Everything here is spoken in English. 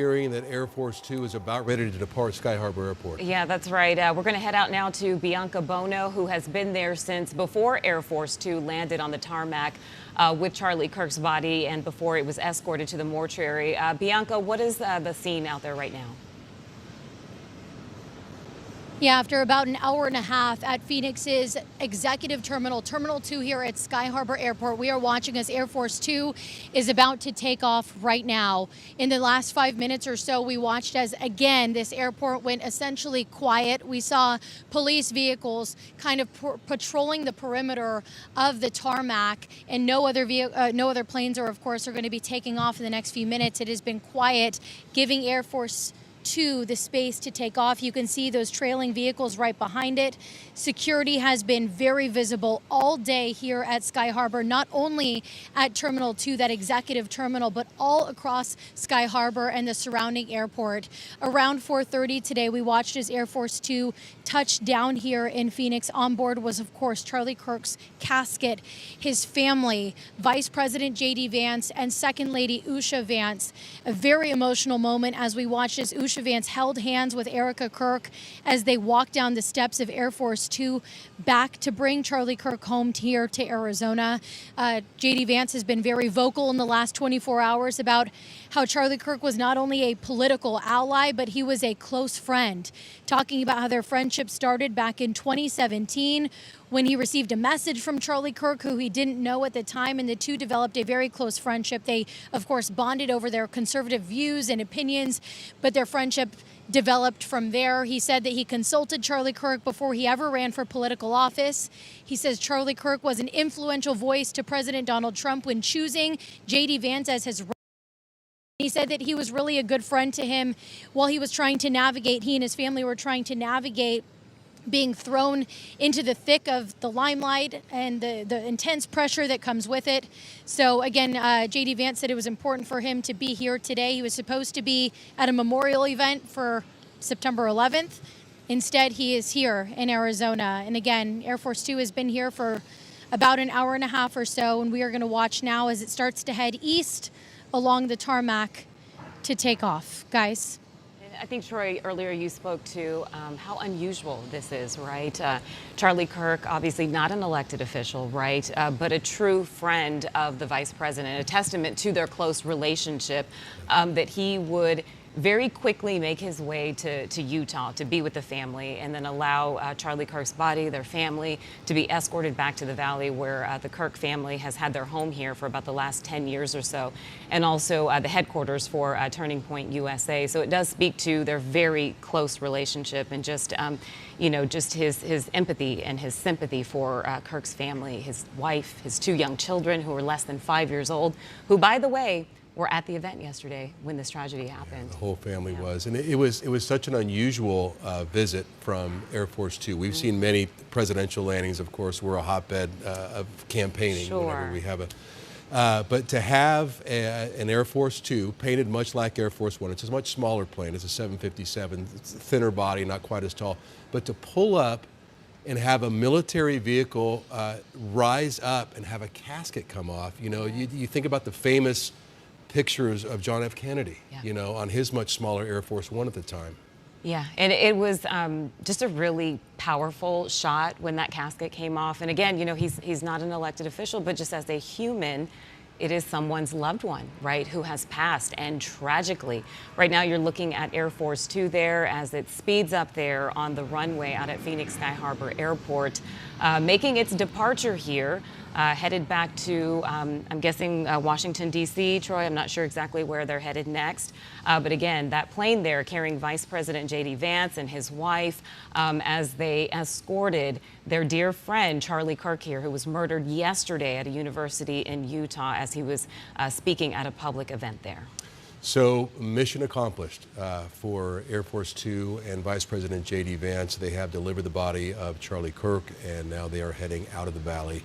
Hearing that Air Force Two is about ready to depart Sky Harbor Airport. Yeah, that's right. We're going to head out now to Bianca Bono, who has been there since before Air Force Two landed on the tarmac with Charlie Kirk's body and before it was escorted to the mortuary. Bianca, what is the scene out there right now? Yeah, after about an hour and a half at Phoenix's executive terminal, Terminal 2 here at Sky Harbor Airport, we are watching as Air Force 2 is about to take off right now. In the last 5 minutes or so, we watched as, again, this airport went essentially quiet. We saw police vehicles kind of patrolling the perimeter of the tarmac, and no other planes are, of course, are going to be taking off in the next few minutes. It has been quiet, giving Air Force 2 the space to take off. You can see those trailing vehicles right behind it. Security has been very visible all day here at Sky Harbor, not only at Terminal 2, that executive terminal, but all across Sky Harbor and the surrounding airport. Around 4:30 today, we watched as Air Force 2 touched down here in Phoenix. On board was, of course, Charlie Kirk's casket, his family, Vice President J.D. Vance, and Second Lady Usha Vance. A very emotional moment as we watched as Usha Vance held hands with Erica Kirk as they walked down the steps of Air Force 2 back to bring Charlie Kirk home here to Arizona. J.D. Vance has been very vocal in the last 24 hours about how Charlie Kirk was not only a political ally, but he was a close friend, talking about how their friendship started back in 2017 when he received a message from Charlie Kirk, who he didn't know at the time, and the two developed a very close friendship. They, of course, bonded over their conservative views and opinions, but their friendship developed from there. He said that he consulted Charlie Kirk before he ever ran for political office. He says Charlie Kirk was an influential voice to President Donald Trump when choosing J.D. Vance as his. He said that he was really a good friend to him while he was trying to navigate, he and his family were trying to navigate being thrown into the thick of the limelight and the intense pressure that comes with it. So again, J.D. Vance said it was important for him to be here today. He was supposed to be at a memorial event for September 11th. Instead, he is here in Arizona. And again, Air Force 2 has been here for about an hour and a half or so, and we are going to watch now as it starts to head east along the tarmac to take off. Guys. I think, Troy, earlier you spoke to how unusual this is, right? Charlie Kirk, obviously not an elected official, right? But a true friend of the vice president, a testament to their close relationship, that he would very quickly make his way to Utah to be with the family and then allow Charlie Kirk's body, their family, to be escorted back to the Valley where the Kirk family has had their home here for about the last 10 years or so, and also the headquarters for Turning Point USA. So it does speak to their very close relationship and just, just his empathy and his sympathy for Kirk's family, his wife, his two young children who were less than 5 years old, who, by the way, were at the event yesterday when this tragedy happened. The whole family was, and it was such an unusual visit from Air Force Two. We've seen many presidential landings, of course. We're a hotbed of campaigning whenever we have a. But to have an Air Force Two painted much like Air Force One, it's a much smaller plane. It's a 757. It's a thinner body, not quite as tall. But to pull up and have a military vehicle rise up and have a casket come off, you think about the famous pictures of John F. Kennedy, on his much smaller Air Force One at the time. Yeah, and it was just a really powerful shot when that casket came off. And again, he's not an elected official, but just as a human, it is someone's loved one, right, who has passed. And tragically, right now you're looking at Air Force 2 there as it speeds up there on the runway out at Phoenix Sky Harbor Airport, making its departure here. Headed back to, I'm guessing, Washington, D.C., Troy. I'm not sure exactly where they're headed next. But again, that plane there carrying Vice President J.D. Vance and his wife as they escorted their dear friend, Charlie Kirk here, who was murdered yesterday at a university in Utah as he was speaking at a public event there. So mission accomplished for Air Force Two and Vice President J.D. Vance. They have delivered the body of Charlie Kirk, and now they are heading out of the Valley.